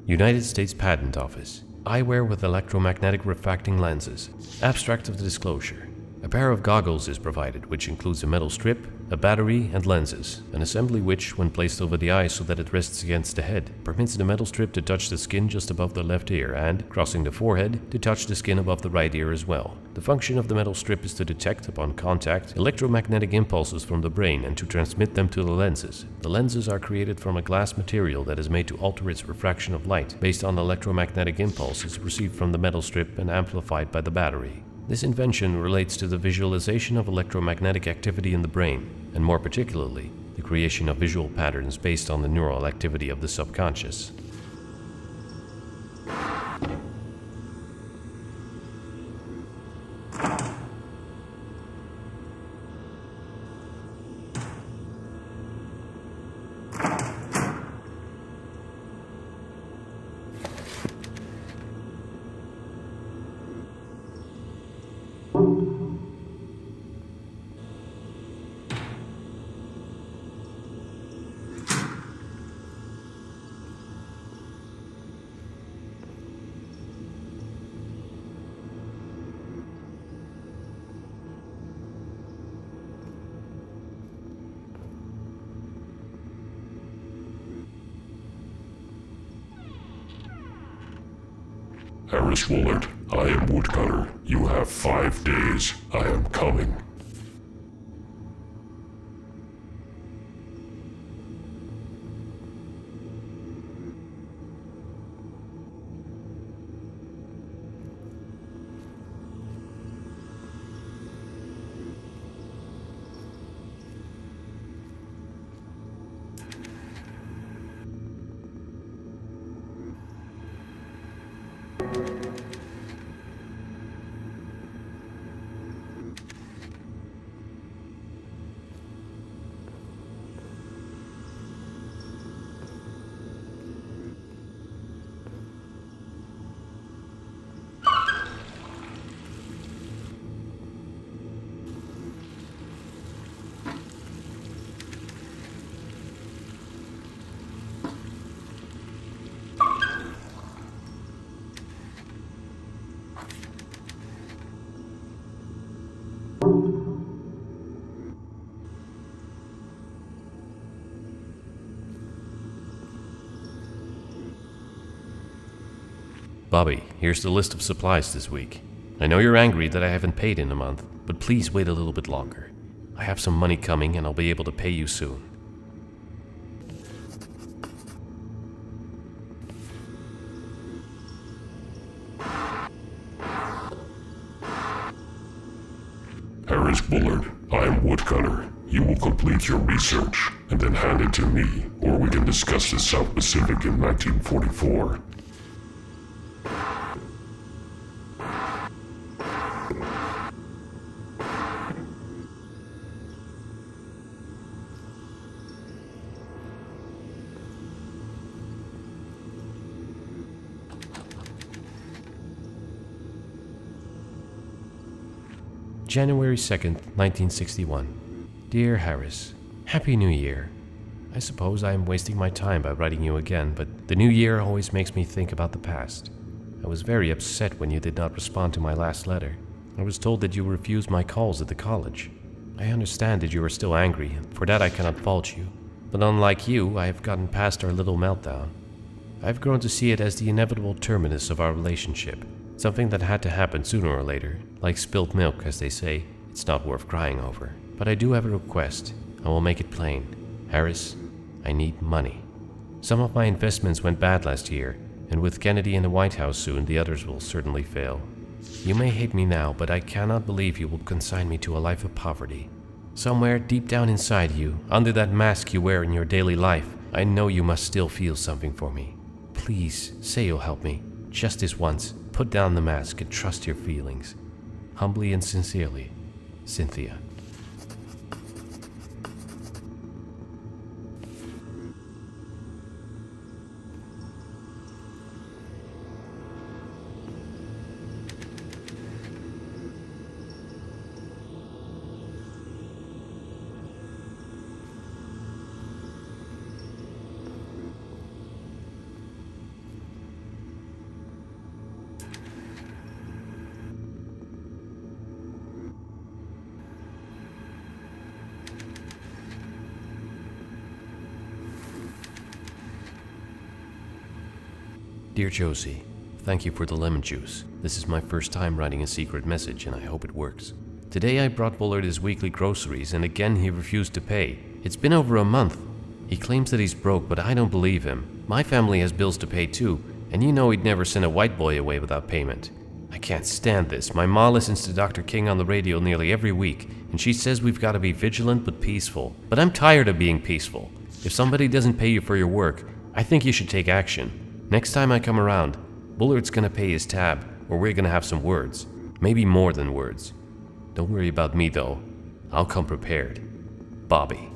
United States Patent Office. Eyewear with electromagnetic refracting lenses. Abstract of the disclosure. A pair of goggles is provided, which includes a metal strip, a battery, and lenses, an assembly which, when placed over the eye so that it rests against the head, permits the metal strip to touch the skin just above the left ear and, crossing the forehead, to touch the skin above the right ear as well. The function of the metal strip is to detect, upon contact, electromagnetic impulses from the brain and to transmit them to the lenses. The lenses are created from a glass material that is made to alter its refraction of light based on electromagnetic impulses received from the metal strip and amplified by the battery. This invention relates to the visualization of electromagnetic activity in the brain, and more particularly, the creation of visual patterns based on the neural activity of the subconscious. Harris Woolard, I am Woodcutter. You have 5 days. I am coming. Bobby, here's the list of supplies this week. I know you're angry that I haven't paid in a month, but please wait a little bit longer. I have some money coming and I'll be able to pay you soon. Harris Bullard, I am Woodcutter. You will complete your research and then hand it to me, or we can discuss the South Pacific in 1944. January 2nd, 1961. Dear Harris, Happy New Year. I suppose I am wasting my time by writing you again, but the new year always makes me think about the past. I was very upset when you did not respond to my last letter. I was told that you refused my calls at the college. I understand that you are still angry, and for that I cannot fault you. But unlike you, I have gotten past our little meltdown. I have grown to see it as the inevitable terminus of our relationship. Something that had to happen sooner or later. Like spilt milk, as they say, it's not worth crying over. But I do have a request. I will make it plain. Harris, I need money. Some of my investments went bad last year, and with Kennedy in the White House soon, the others will certainly fail. You may hate me now, but I cannot believe you will consign me to a life of poverty. Somewhere deep down inside you, under that mask you wear in your daily life, I know you must still feel something for me. Please, say you'll help me. Just this once. Put down the mask and trust your feelings. Humbly and sincerely, Cynthia. Dear Josie, thank you for the lemon juice. This is my first time writing a secret message and I hope it works. Today I brought Bullard his weekly groceries and again he refused to pay. It's been over a month. He claims that he's broke, but I don't believe him. My family has bills to pay too, and you know he'd never send a white boy away without payment. I can't stand this. My ma listens to Dr. King on the radio nearly every week, and she says we've got to be vigilant but peaceful. But I'm tired of being peaceful. If somebody doesn't pay you for your work, I think you should take action. Next time I come around, Bullard's gonna pay his tab, or we're gonna have some words. Maybe more than words. Don't worry about me though. I'll come prepared. Bobby.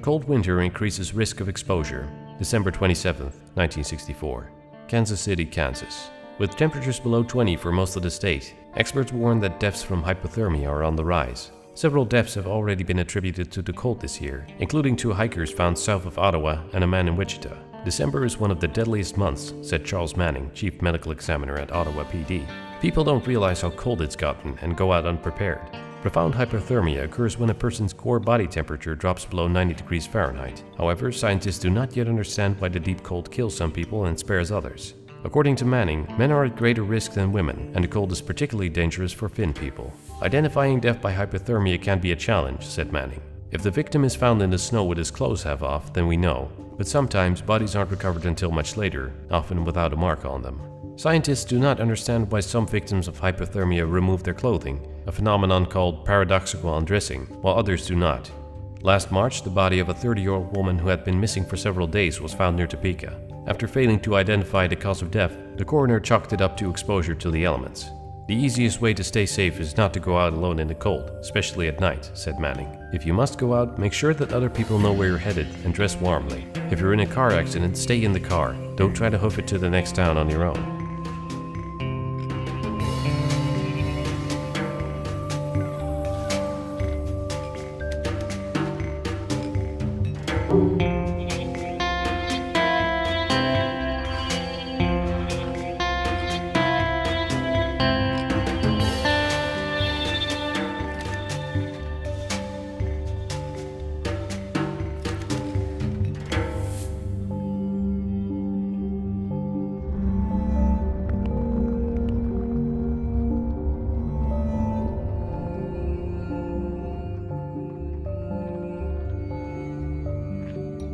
Cold winter increases risk of exposure. December 27, 1964. Kansas City, Kansas. With temperatures below 20 for most of the state, experts warn that deaths from hypothermia are on the rise. Several deaths have already been attributed to the cold this year, including 2 hikers found south of Ottawa and a man in Wichita. December is one of the deadliest months, said Charles Manning, chief medical examiner at Ottawa PD. People don't realize how cold it's gotten and go out unprepared. Profound hypothermia occurs when a person's core body temperature drops below 90 degrees Fahrenheit. However, scientists do not yet understand why the deep cold kills some people and spares others. According to Manning, men are at greater risk than women, and the cold is particularly dangerous for thin people. Identifying death by hypothermia can be a challenge, said Manning. If the victim is found in the snow with his clothes half off, then we know. But sometimes bodies aren't recovered until much later, often without a mark on them. Scientists do not understand why some victims of hypothermia remove their clothing, a phenomenon called paradoxical undressing, while others do not. Last March, the body of a 30-year-old woman who had been missing for several days was found near Topeka. After failing to identify the cause of death, the coroner chalked it up to exposure to the elements. The easiest way to stay safe is not to go out alone in the cold, especially at night, said Manning. If you must go out, make sure that other people know where you're headed and dress warmly. If you're in a car accident, stay in the car. Don't try to hoof it to the next town on your own.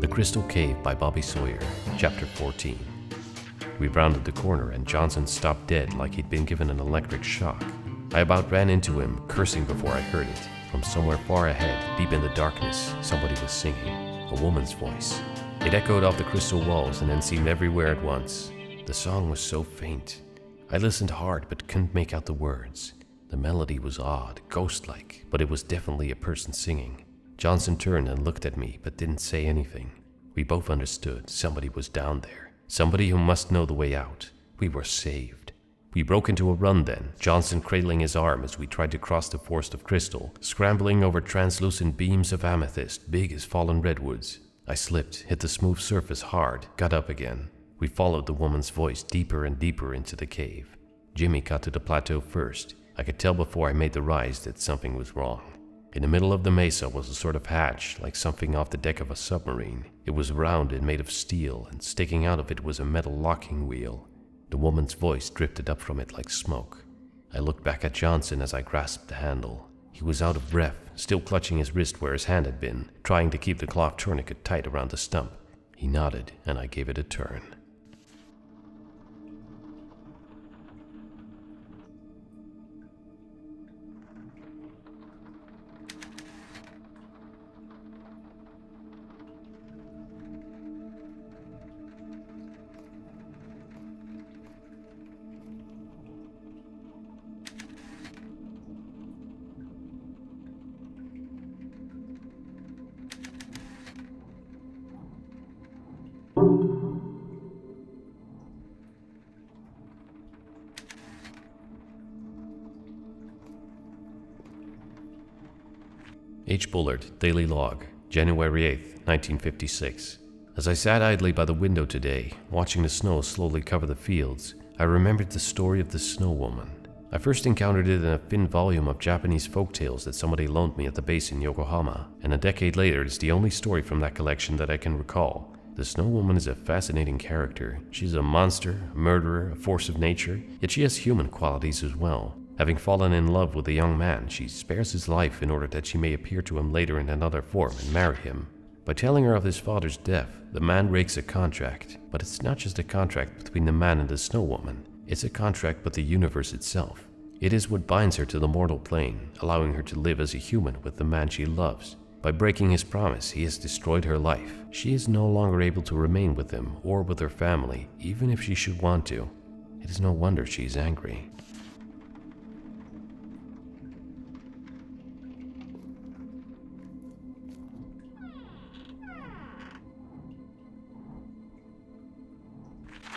The Crystal Cave by Bobby Sawyer, Chapter 14. We rounded the corner and Johnson stopped dead like he'd been given an electric shock. I about ran into him, cursing before I heard it. From somewhere far ahead, deep in the darkness, somebody was singing, a woman's voice. It echoed off the crystal walls and then seemed everywhere at once. The song was so faint. I listened hard but couldn't make out the words. The melody was odd, ghost-like, but it was definitely a person singing. Johnson turned and looked at me, but didn't say anything. We both understood somebody was down there, somebody who must know the way out. We were saved. We broke into a run then, Johnson cradling his arm as we tried to cross the forest of crystal, scrambling over translucent beams of amethyst, big as fallen redwoods. I slipped, hit the smooth surface hard, got up again. We followed the woman's voice deeper and deeper into the cave. Jimmy got to the plateau first. I could tell before I made the rise that something was wrong. In the middle of the mesa was a sort of hatch, like something off the deck of a submarine. It was round and made of steel, and sticking out of it was a metal locking wheel. The woman's voice drifted up from it like smoke. I looked back at Johnson as I grasped the handle. He was out of breath, still clutching his wrist where his hand had been, trying to keep the cloth tourniquet tight around the stump. He nodded, and I gave it a turn. H. Bullard, Daily Log, January 8, 1956. As I sat idly by the window today, watching the snow slowly cover the fields, I remembered the story of the Snow Woman. I first encountered it in a thin volume of Japanese folktales that somebody loaned me at the base in Yokohama, and a decade later it's the only story from that collection that I can recall. The Snow Woman is a fascinating character. She's a monster, a murderer, a force of nature, yet she has human qualities as well. Having fallen in love with a young man, she spares his life in order that she may appear to him later in another form and marry him. By telling her of his father's death, the man breaks a contract. But it's not just a contract between the man and the Snow Woman. It's a contract with the universe itself. It is what binds her to the mortal plane, allowing her to live as a human with the man she loves. By breaking his promise, he has destroyed her life. She is no longer able to remain with him or with her family, even if she should want to. It is no wonder she is angry.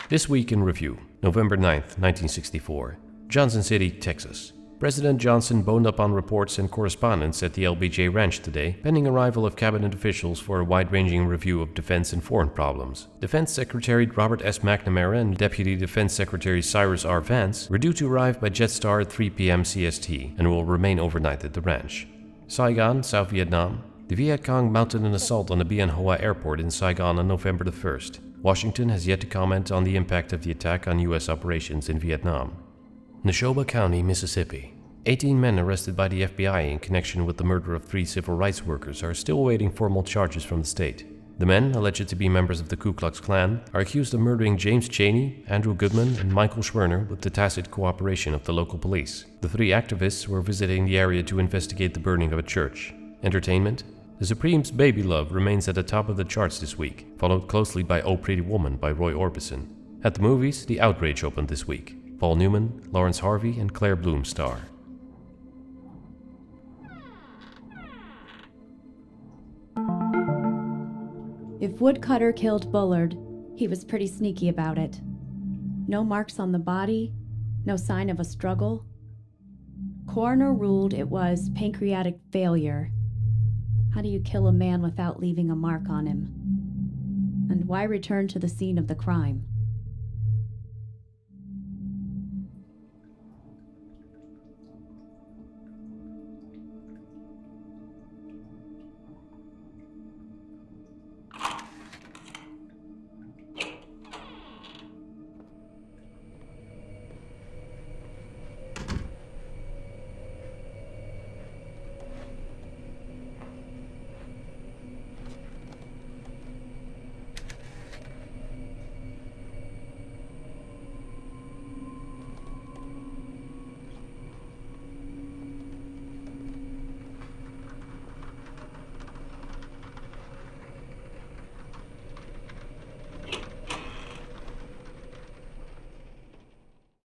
This Week in Review, November 9th, 1964. Johnson City, Texas. President Johnson boned up on reports and correspondence at the LBJ Ranch today, pending arrival of cabinet officials for a wide-ranging review of defense and foreign problems. Defense Secretary Robert S. McNamara and Deputy Defense Secretary Cyrus R. Vance were due to arrive by Jetstar at 3 p.m. CST and will remain overnight at the ranch. Saigon, South Vietnam. The Viet Cong mounted an assault on the Bien Hoa Airport in Saigon on November the 1st. Washington has yet to comment on the impact of the attack on U.S. operations in Vietnam. Neshoba County, Mississippi. 18 men arrested by the FBI in connection with the murder of 3 civil rights workers are still awaiting formal charges from the state. The men, alleged to be members of the Ku Klux Klan, are accused of murdering James Chaney, Andrew Goodman, and Michael Schwerner with the tacit cooperation of the local police. The 3 activists were visiting the area to investigate the burning of a church. Entertainment. The Supremes' Baby Love remains at the top of the charts this week, followed closely by Oh Pretty Woman by Roy Orbison. At the movies, The Outrage opened this week. Paul Newman, Lawrence Harvey, and Claire Bloom star. If Woodcutter killed Bullard, he was pretty sneaky about it. No marks on the body, no sign of a struggle. Coroner ruled it was pancreatic failure. How do you kill a man without leaving a mark on him? And why return to the scene of the crime?